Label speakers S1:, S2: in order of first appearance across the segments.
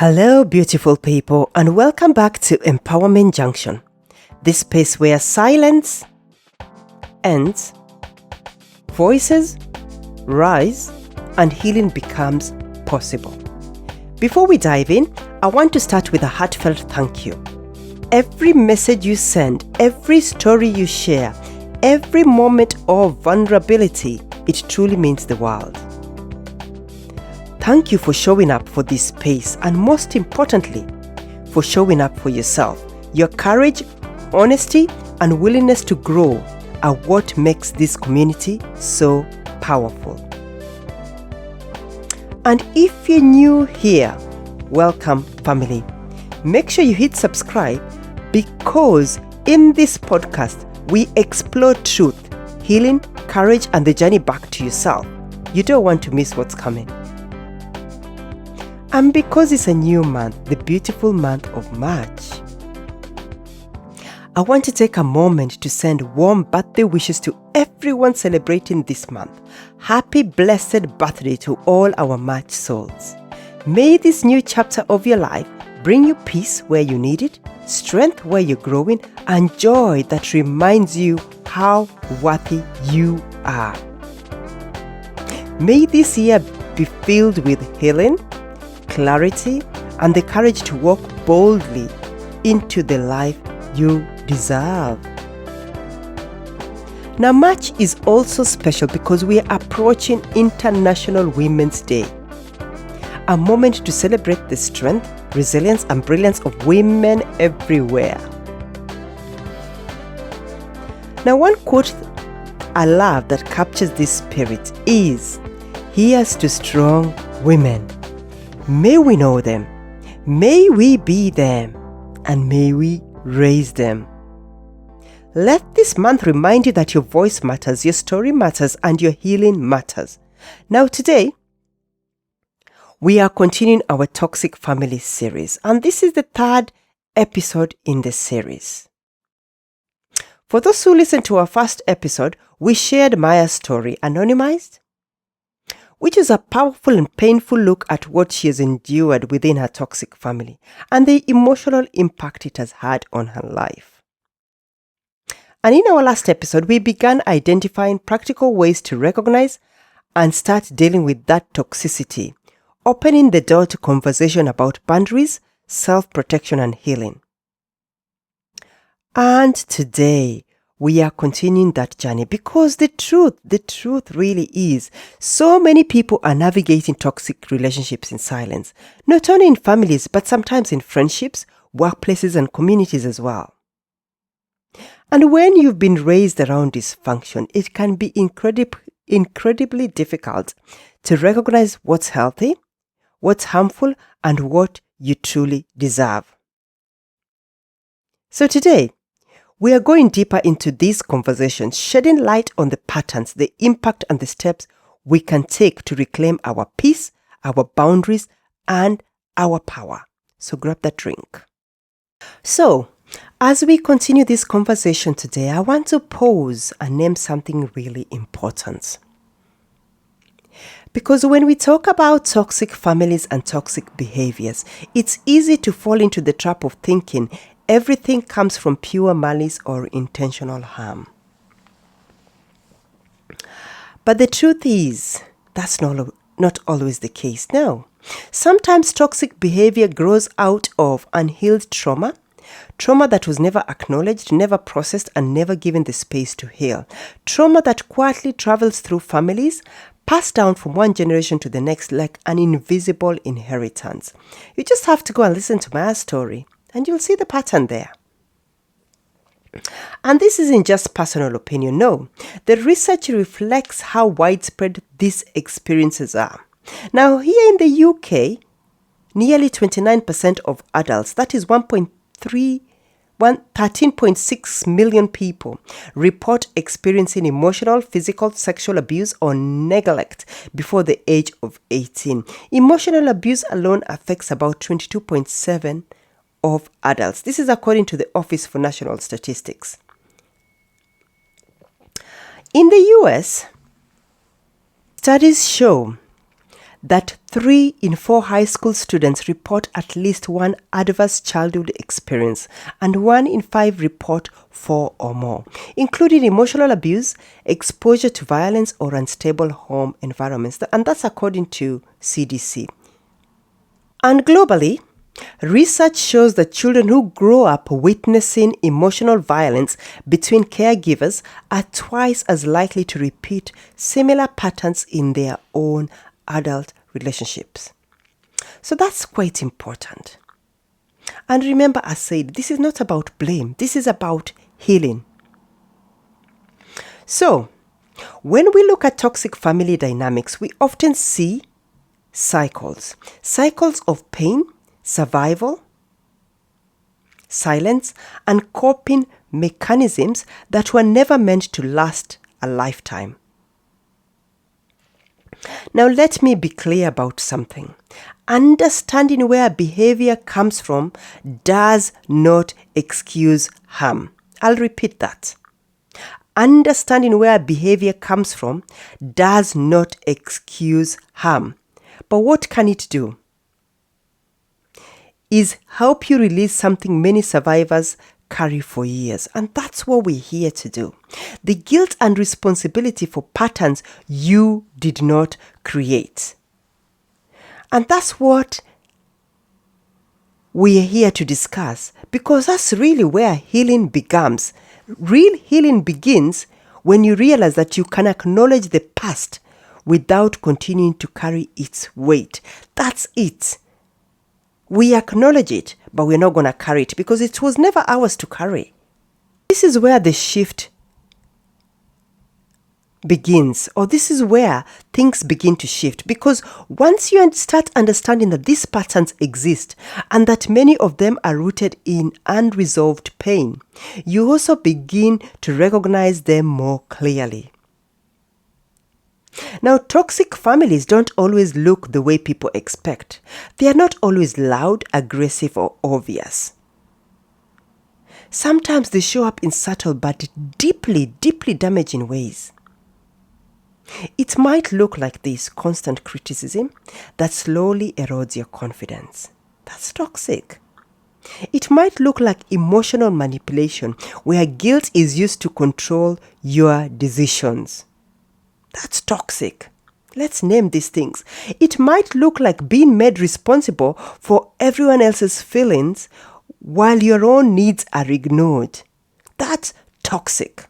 S1: Hello, beautiful people, and welcome back to Empowerment Junction, this space where silence ends, voices rise, and healing becomes possible. Before we dive in, I want to start with a heartfelt thank you. Every message you send, every story you share, every moment of vulnerability, it truly means the world. Thank you for showing up for this space, and most importantly, for showing up for yourself. Your courage, honesty, and willingness to grow are what makes this community so powerful. And if you're new here, welcome, family. Make sure you hit subscribe, because in this podcast, we explore truth, healing, courage, and the journey back to yourself. You don't want to miss what's coming. And because it's a new month, the beautiful month of March, I want to take a moment to send warm birthday wishes to everyone celebrating this month. Happy blessed birthday to all our March souls. May this new chapter of your life bring you peace where you need it, strength where you're growing, and joy that reminds you how worthy you are. May this year be filled with healing, clarity, and the courage to walk boldly into the life you deserve. Now, March is also special because we are approaching International Women's Day, a moment to celebrate the strength, resilience, and brilliance of women everywhere. Now, one quote I love that captures this spirit is, "Here's to strong women. May we know them, may we be them, and may we raise them." Let this month remind you that your voice matters, your story matters, and your healing matters. Now today, we are continuing our Toxic Family series, and this is the third episode in the series. For those who listened to our first episode, we shared Maya's story, anonymized, which is a powerful and painful look at what she has endured within her toxic family and the emotional impact it has had on her life. And in our last episode, we began identifying practical ways to recognize and start dealing with that toxicity, opening the door to conversation about boundaries, self-protection, and healing. And today, we are continuing that journey because the truth really is, so many people are navigating toxic relationships in silence, not only in families, but sometimes in friendships, workplaces, and communities as well. And when you've been raised around dysfunction, it can be incredibly difficult to recognize what's healthy, what's harmful, and what you truly deserve. So today, we are going deeper into these conversations, shedding light on the patterns, the impact, and the steps we can take to reclaim our peace, our boundaries, and our power. So grab that drink. So, as we continue this conversation today, I want to pause and name something really important. Because when we talk about toxic families and toxic behaviors, it's easy to fall into the trap of thinking everything comes from pure malice or intentional harm. But the truth is, that's not always the case. No. Sometimes toxic behavior grows out of unhealed trauma that was never acknowledged, never processed, and never given the space to heal. Trauma that quietly travels through families, passed down from one generation to the next like an invisible inheritance. You just have to go and listen to my story, and you'll see the pattern there. And this isn't just personal opinion, no. The research reflects how widespread these experiences are. Now, here in the UK, nearly 29% of adults, that is 13.6 million people, report experiencing emotional, physical, sexual abuse or neglect before the age of 18. Emotional abuse alone affects about 22.7% of adults. This is according to the Office for National Statistics. In the US, studies show that 3 in 4 high school students report at least one adverse childhood experience, and 1 in 5 report 4 or more, including emotional abuse, exposure to violence, or unstable home environments. And that's according to CDC. And globally, research shows that children who grow up witnessing emotional violence between caregivers are twice as likely to repeat similar patterns in their own adult relationships. So that's quite important. And remember, I said, this is not about blame. This is about healing. So, when we look at toxic family dynamics, we often see cycles of pain, survival, silence, and coping mechanisms that were never meant to last a lifetime. Now, let me be clear about something. Understanding where behavior comes from does not excuse harm. I'll repeat that. Understanding where behavior comes from does not excuse harm. But what can it do? Is help you release something many survivors carry for years. And that's what we're here to do. The guilt and responsibility for patterns you did not create. And that's what we are here to discuss, because that's really where healing begins. Real healing begins when you realize that you can acknowledge the past without continuing to carry its weight. That's it. We acknowledge it, but we're not going to carry it because it was never ours to carry. This is where the shift begins, or this is where things begin to shift, because once you start understanding that these patterns exist and that many of them are rooted in unresolved pain, you also begin to recognize them more clearly. Now, toxic families don't always look the way people expect. They are not always loud, aggressive, or obvious. Sometimes they show up in subtle but deeply, deeply damaging ways. It might look like this: constant criticism that slowly erodes your confidence. That's toxic. It might look like emotional manipulation, where guilt is used to control your decisions. That's toxic. Let's name these things. It might look like being made responsible for everyone else's feelings while your own needs are ignored. That's toxic.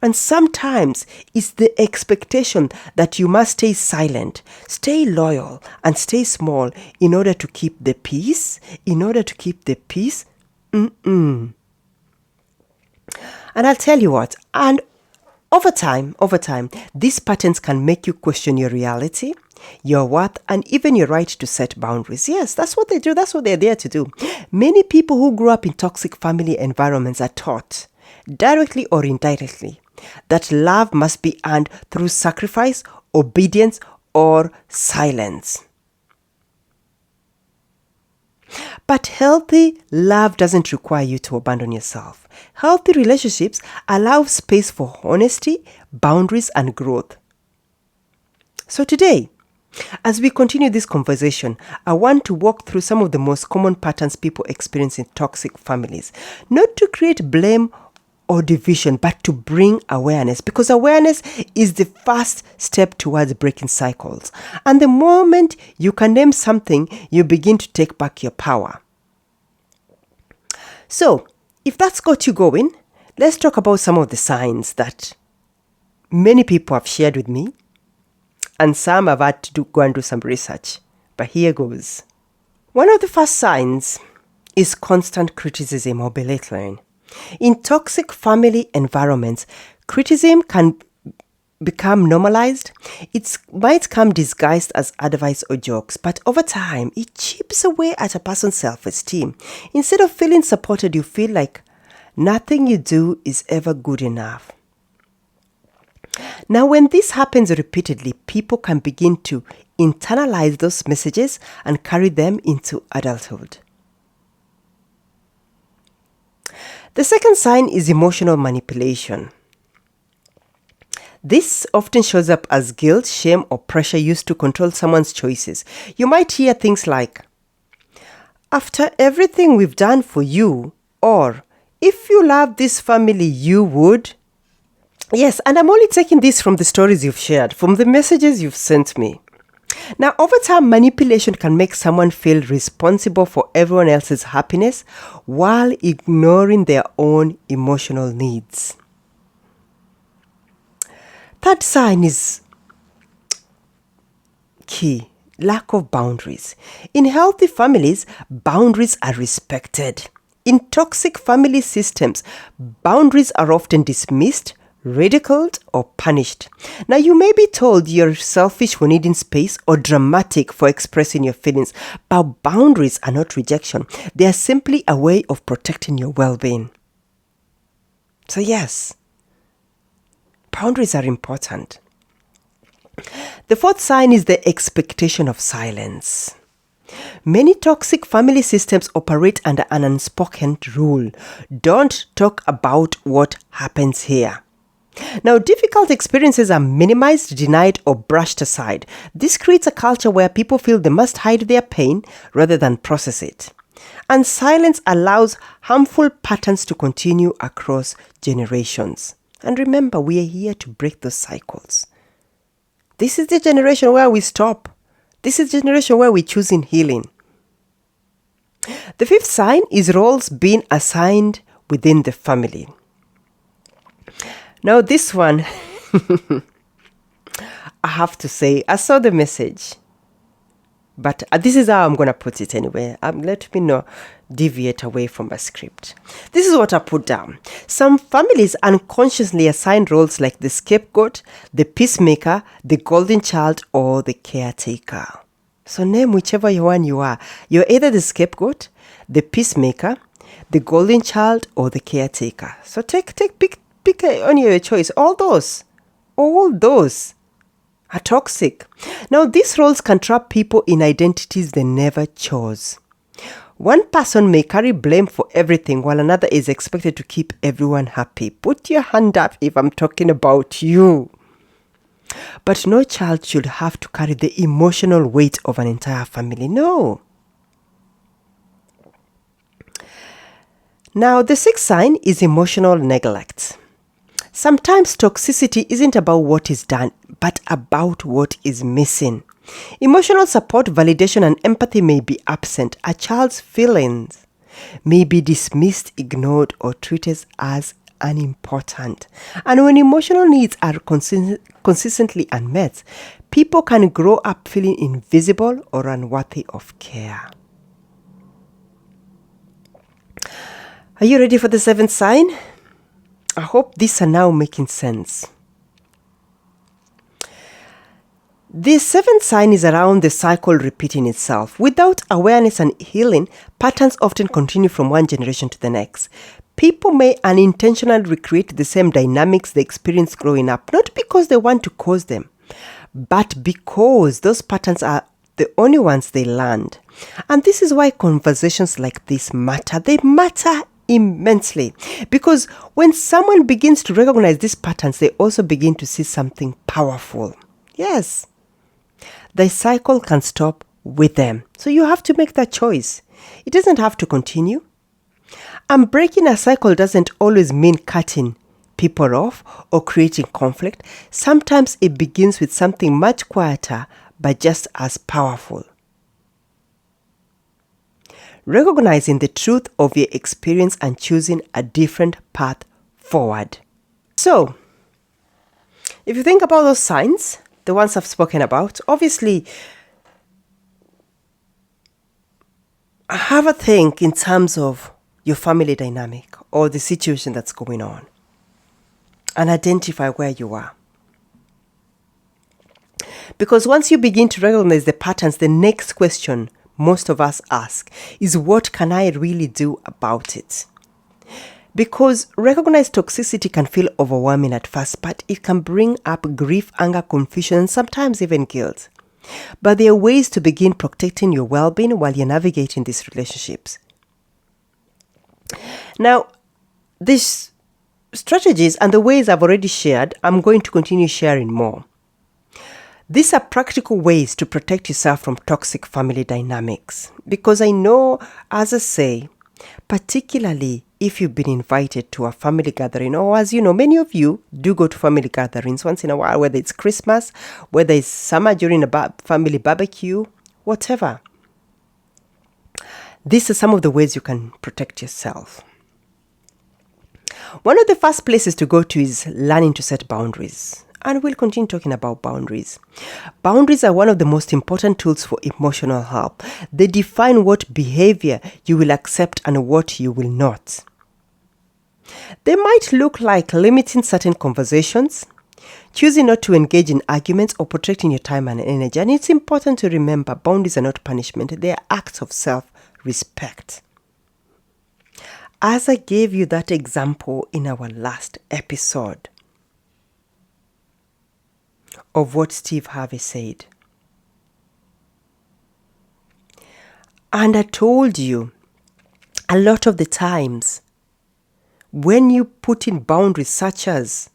S1: And sometimes it's the expectation that you must stay silent, stay loyal, and stay small in order to keep the peace. And I'll tell you what, and over time, these patterns can make you question your reality, your worth, and even your right to set boundaries. Yes, that's what they do. That's what they're there to do. Many people who grew up in toxic family environments are taught, directly or indirectly, that love must be earned through sacrifice, obedience, or silence. But healthy love doesn't require you to abandon yourself. Healthy relationships allow space for honesty, boundaries, and growth. So today, as we continue this conversation, I want to walk through some of the most common patterns people experience in toxic families, not to create blame or division, but to bring awareness, because awareness is the first step towards breaking cycles. And the moment you can name something, you begin to take back your power. So, if that's got you going, let's talk about some of the signs that many people have shared with me, and some have had to go and do some research. But here goes. One of the first signs is constant criticism or belittling. In toxic family environments, criticism can become normalized. It might come disguised as advice or jokes, but over time, it chips away at a person's self-esteem. Instead of feeling supported, you feel like nothing you do is ever good enough. Now, when this happens repeatedly, people can begin to internalize those messages and carry them into adulthood. The second sign is emotional manipulation. This often shows up as guilt, shame, or pressure used to control someone's choices. You might hear things like, "After everything we've done for you," or "If you love this family, you would." Yes, and I'm only taking this from the stories you've shared, from the messages you've sent me. Now, over time, manipulation can make someone feel responsible for everyone else's happiness while ignoring their own emotional needs. Third sign is key: lack of boundaries. In healthy families, boundaries are respected. In toxic family systems, boundaries are often dismissed, ridiculed, or punished. Now, you may be told you're selfish for needing space or dramatic for expressing your feelings, but boundaries are not rejection. They are simply a way of protecting your well-being. So yes, boundaries are important. The fourth sign is the expectation of silence. Many toxic family systems operate under an unspoken rule: don't talk about what happens here. Now, difficult experiences are minimized, denied, or brushed aside. This creates a culture where people feel they must hide their pain rather than process it. And silence allows harmful patterns to continue across generations. And remember, we are here to break those cycles. This is the generation where we stop. This is the generation where we choose in healing. The fifth sign is roles being assigned within the family. Now, this one, I have to say, I saw the message, but this is how I'm going to put it anyway. Let me not deviate away from my script. This is what I put down. Some families unconsciously assign roles like the scapegoat, the peacemaker, the golden child, or the caretaker. So name whichever one you are. You're either the scapegoat, the peacemaker, the golden child, or the caretaker. So pick on your choice. All those are toxic. Now, these roles can trap people in identities they never chose. One person may carry blame for everything while another is expected to keep everyone happy. Put your hand up if I'm talking about you. But no child should have to carry the emotional weight of an entire family. No. Now, the sixth sign is emotional neglect. Sometimes toxicity isn't about what is done, but about what is missing. Emotional support, validation, and empathy may be absent. A child's feelings may be dismissed, ignored, or treated as unimportant. And when emotional needs are consistently unmet, people can grow up feeling invisible or unworthy of care. Are you ready for the seventh sign? I hope these are now making sense. The seventh sign is around the cycle repeating itself. Without awareness and healing, patterns often continue from one generation to the next. People may unintentionally recreate the same dynamics they experienced growing up, not because they want to cause them, but because those patterns are the only ones they learned. And this is why conversations like this matter. They matter immensely, because when someone begins to recognize these patterns, they also begin to see something powerful. Yes, the cycle can stop with them. So you have to make that choice. It doesn't have to continue. And breaking a cycle doesn't always mean cutting people off or creating conflict. Sometimes it begins with something much quieter, but just as powerful. Recognizing the truth of your experience and choosing a different path forward. So, if you think about those signs, the ones I've spoken about, obviously, have a think in terms of your family dynamic or the situation that's going on, and identify where you are. Because once you begin to recognize the patterns, the next question most of us ask is, what can I really do about it? Because recognized toxicity can feel overwhelming at first, but it can bring up grief, anger, confusion, and sometimes even guilt. But there are ways to begin protecting your well-being while you're navigating these relationships. Now, this strategies and the ways I've already shared, I'm going to continue sharing more. These are practical ways to protect yourself from toxic family dynamics. Because I know, as I say, particularly if you've been invited to a family gathering, or as you know, many of you do go to family gatherings once in a while, whether it's Christmas, whether it's summer during a family barbecue, whatever. These are some of the ways you can protect yourself. One of the first places to go to is learning to set boundaries. And we'll continue talking about boundaries. Boundaries are one of the most important tools for emotional health. They define what behavior you will accept and what you will not. They might look like limiting certain conversations, choosing not to engage in arguments, or protecting your time and energy. And it's important to remember boundaries are not punishment. They are acts of self-respect. As I gave you that example in our last episode of what Steve Harvey said. And I told you, a lot of the times, when you put in boundaries such as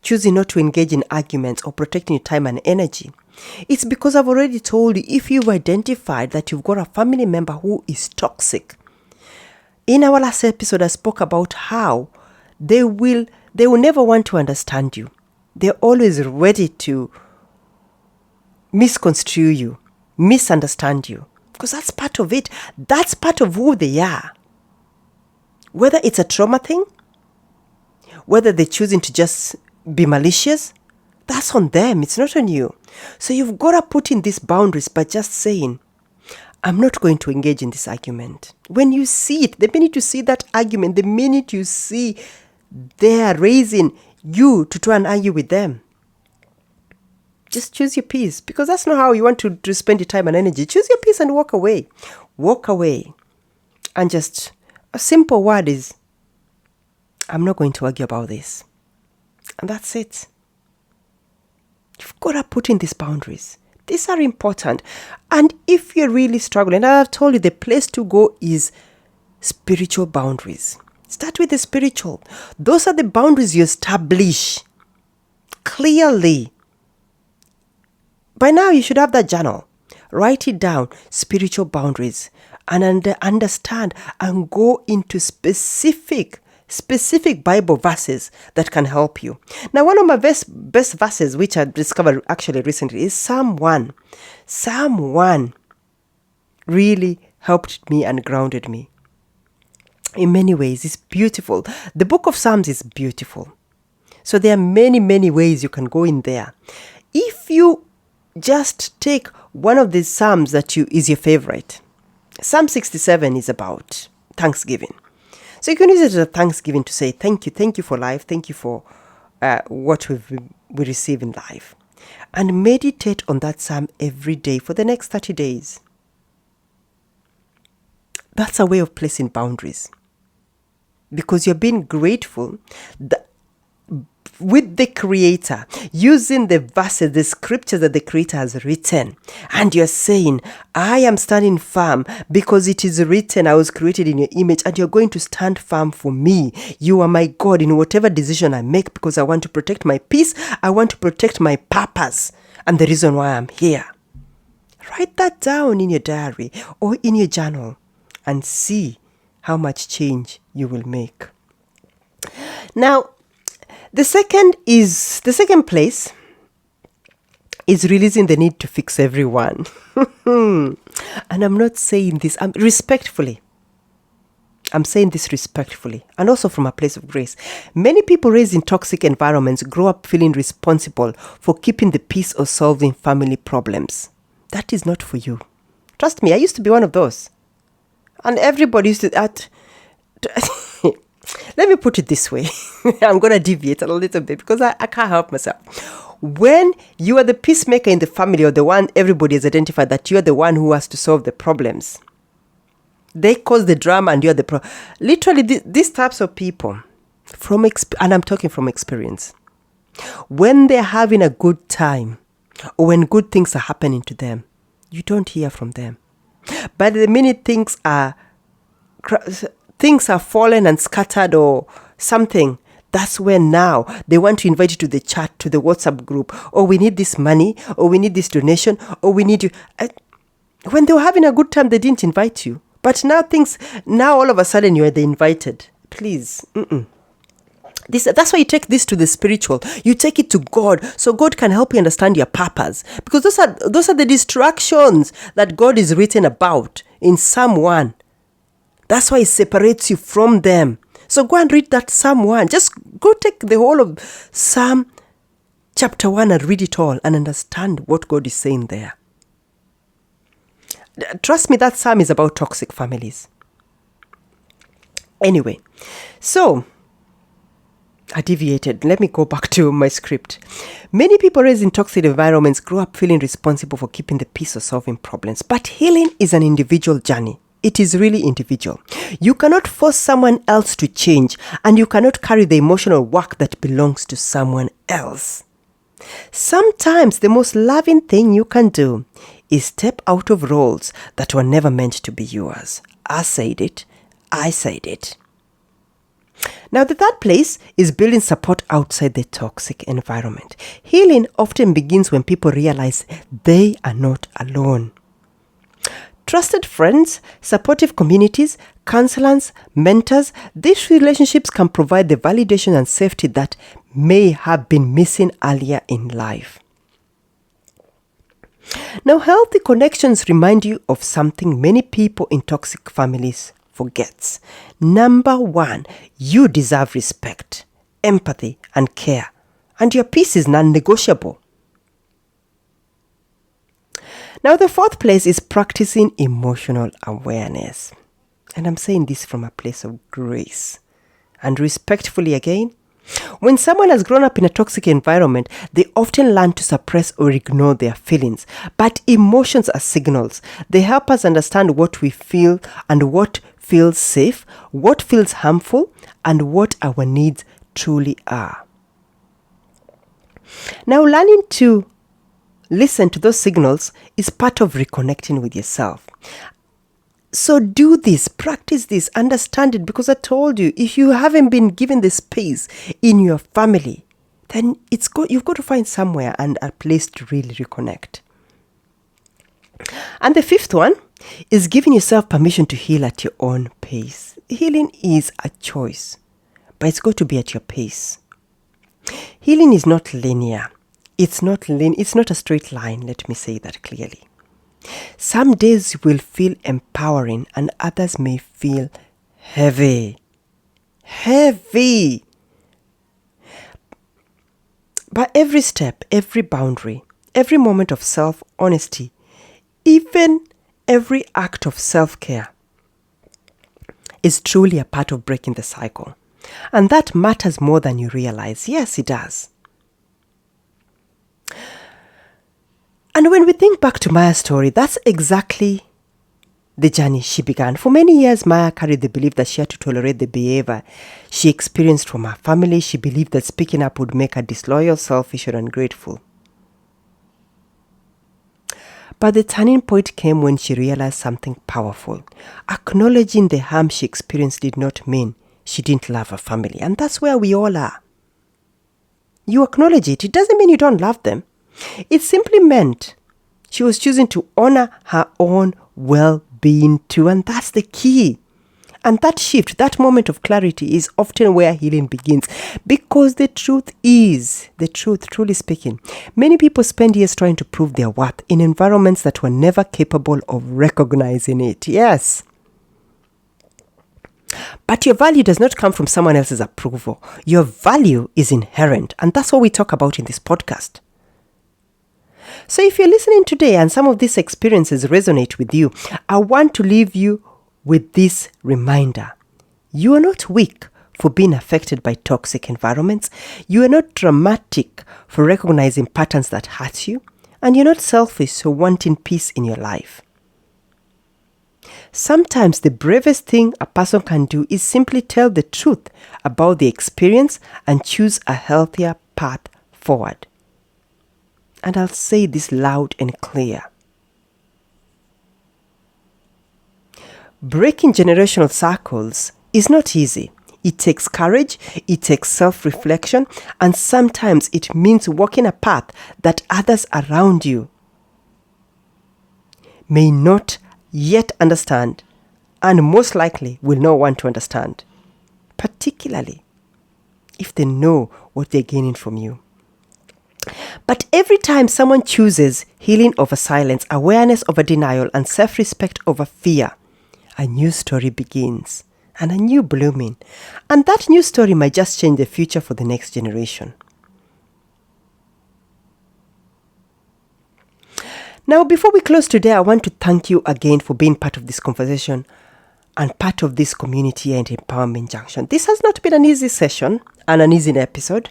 S1: choosing not to engage in arguments or protecting your time and energy, it's because I've already told you, if you've identified that you've got a family member who is toxic. In our last episode, I spoke about how they will never want to understand you. They're always ready to misconstrue you, misunderstand you, because that's part of it. That's part of who they are. Whether it's a trauma thing, whether they're choosing to just be malicious, that's on them. It's not on you. So you've got to put in these boundaries by just saying, I'm not going to engage in this argument. When you see it, the minute you see that argument, the minute you see they're raising you to try and argue with them, just choose your peace, because that's not how you want to spend your time and energy. Choose your peace and walk away. Walk away. And just a simple word is, I'm not going to argue about this. And that's it. You've got to put in these boundaries. These are important. And if you're really struggling, and I've told you the place to go is spiritual boundaries. Start with the spiritual. Those are the boundaries you establish clearly. By now, you should have that journal. Write it down, spiritual boundaries, and understand and go into specific Bible verses that can help you. Now, one of my best verses, which I discovered actually recently, is Psalm 1. Psalm 1 really helped me and grounded me. In many ways, it's beautiful. The book of Psalms is beautiful. So there are many, many ways you can go in there. If you just take one of the Psalms that is your favorite, Psalm 67 is about Thanksgiving. So you can use it as a Thanksgiving to say, thank you for life. Thank you for what we receive in life. And meditate on that Psalm every day for the next 30 days. That's a way of placing boundaries. Because you're being grateful with the Creator, using the verses, the scriptures that the Creator has written. And you're saying, I am standing firm because it is written, I was created in your image, and you're going to stand firm for me. You are my God in whatever decision I make, because I want to protect my peace. I want to protect my purpose and the reason why I'm here. Write that down in your diary or in your journal and see how much change you will make. Now, the second place is releasing the need to fix everyone. And I'm not saying this, I'm saying this respectfully and also from a place of grace. Many people raised in toxic environments grow up feeling responsible for keeping the peace or solving family problems. That is not for you. Trust me, I used to be one of those. And everybody used to... Let me put it this way. I'm going to deviate a little bit because I can't help myself. When you are the peacemaker in the family, or the one everybody has identified that you are the one who has to solve the problems, they cause the drama and you're the problem. Literally, these types of people, and I'm talking from experience, when they're having a good time or when good things are happening to them, you don't hear from them. But the minute things are fallen and scattered or something, That's where now they want to invite you to the chat, to the WhatsApp group. Oh, we need this money, or we need this donation, or we need you. When they were having a good time, they didn't invite you. But now all of a sudden you are the invited. Please. That's why you take this to the spiritual. You take it to God, so God can help you understand your purpose. Because those are the distractions that God is written about in Psalm 1. That's why He separates you from them. So go and read that Psalm 1. Just go take the whole of Psalm chapter 1 and read it all and understand what God is saying there. Trust me, that psalm is about toxic families. Anyway, so I deviated. Let me go back to my script. Many people raised in toxic environments grow up feeling responsible for keeping the peace or solving problems. But healing is an individual journey. It is really individual. You cannot force someone else to change, and you cannot carry the emotional work that belongs to someone else. Sometimes the most loving thing you can do is step out of roles that were never meant to be yours. I said it. Now, the third place is building support outside the toxic environment. Healing often begins when people realize they are not alone. Trusted friends, supportive communities, counselors, mentors, these relationships can provide the validation and safety that may have been missing earlier in life. Now, healthy connections remind you of something many people in toxic families forget. Number 1, you deserve respect, empathy, and care, and your peace is non-negotiable. Now, the fourth place is practicing emotional awareness. And I'm saying this from a place of grace. And respectfully again, when someone has grown up in a toxic environment, they often learn to suppress or ignore their feelings. But emotions are signals. They help us understand what we feel and what feels safe, what feels harmful, and what our needs truly are. Now, learning to listen to those signals is part of reconnecting with yourself. So do this, practice this, understand it, because I told you, if you haven't been given the space in your family, then you've got to find somewhere and a place to really reconnect. And the fifth one is giving yourself permission to heal at your own pace. Healing is a choice, but it's got to be at your pace. Healing is not linear. It's not a straight line, let me say that clearly. Some days will feel empowering and others may feel heavy. But every step, every boundary, every moment of self-honesty, even every act of self-care is truly a part of breaking the cycle. And that matters more than you realize. Yes, it does. And when we think back to Maya's story, that's exactly the journey she began. For many years, Maya carried the belief that she had to tolerate the behavior she experienced from her family. She believed that speaking up would make her disloyal, selfish, or ungrateful. But the turning point came when she realized something powerful. Acknowledging the harm she experienced did not mean she didn't love her family. And that's where we all are. You acknowledge it. It doesn't mean you don't love them. It simply meant she was choosing to honor her own well-being too, and that's the key. And that shift, that moment of clarity is often where healing begins, because the truth, truly speaking, many people spend years trying to prove their worth in environments that were never capable of recognizing it. Yes. But your value does not come from someone else's approval. Your value is inherent, and that's what we talk about in this podcast. So if you're listening today and some of these experiences resonate with you, I want to leave you with this reminder. You are not weak for being affected by toxic environments. You are not dramatic for recognizing patterns that hurt you. And you're not selfish for wanting peace in your life. Sometimes the bravest thing a person can do is simply tell the truth about the experience and choose a healthier path forward. And I'll say this loud and clear. Breaking generational cycles is not easy. It takes courage, it takes self-reflection, and sometimes it means walking a path that others around you may not yet understand, and most likely will not want to understand, particularly if they know what they're gaining from you. But every time someone chooses healing over silence, awareness over denial, and self-respect over fear, a new story begins and a new blooming. And that new story might just change the future for the next generation. Now, before we close today, I want to thank you again for being part of this conversation and part of this community and empowerment junction. This has not been an easy session and an easy episode.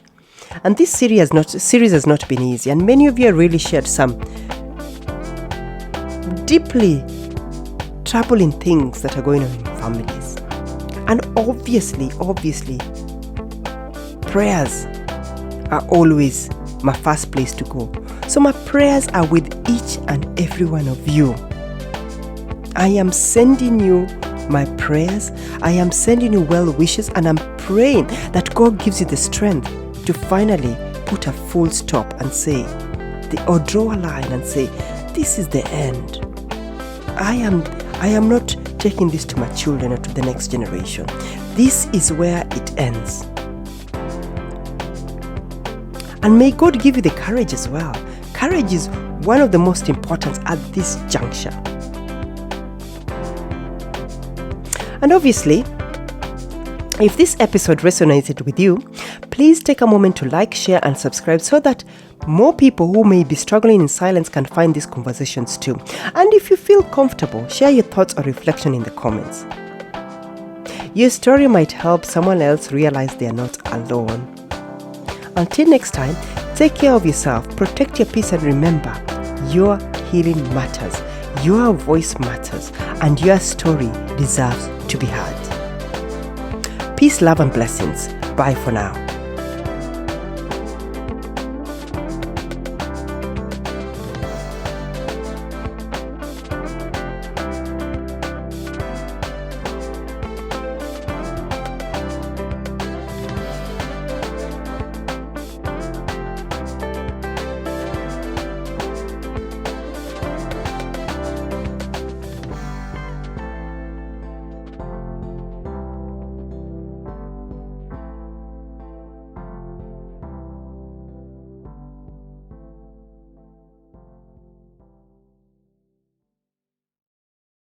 S1: And this series has not been easy. And many of you have really shared some deeply troubling things that are going on in families. And obviously, prayers are always my first place to go. So my prayers are with each and every one of you. I am sending you my prayers. I am sending you well wishes, and I'm praying that God gives you the strength to finally put a full stop and say, or draw a line and say, this is the end. I am not taking this to my children or to the next generation. This is where it ends. And may God give you the courage as well. Courage is one of the most important at this juncture. And obviously, if this episode resonated with you, please take a moment to like, share, and subscribe so that more people who may be struggling in silence can find these conversations too. And if you feel comfortable, share your thoughts or reflection in the comments. Your story might help someone else realize they are not alone. Until next time, take care of yourself, protect your peace, and remember, your healing matters, your voice matters, and your story deserves to be heard. Peace, love, and blessings. Bye for now.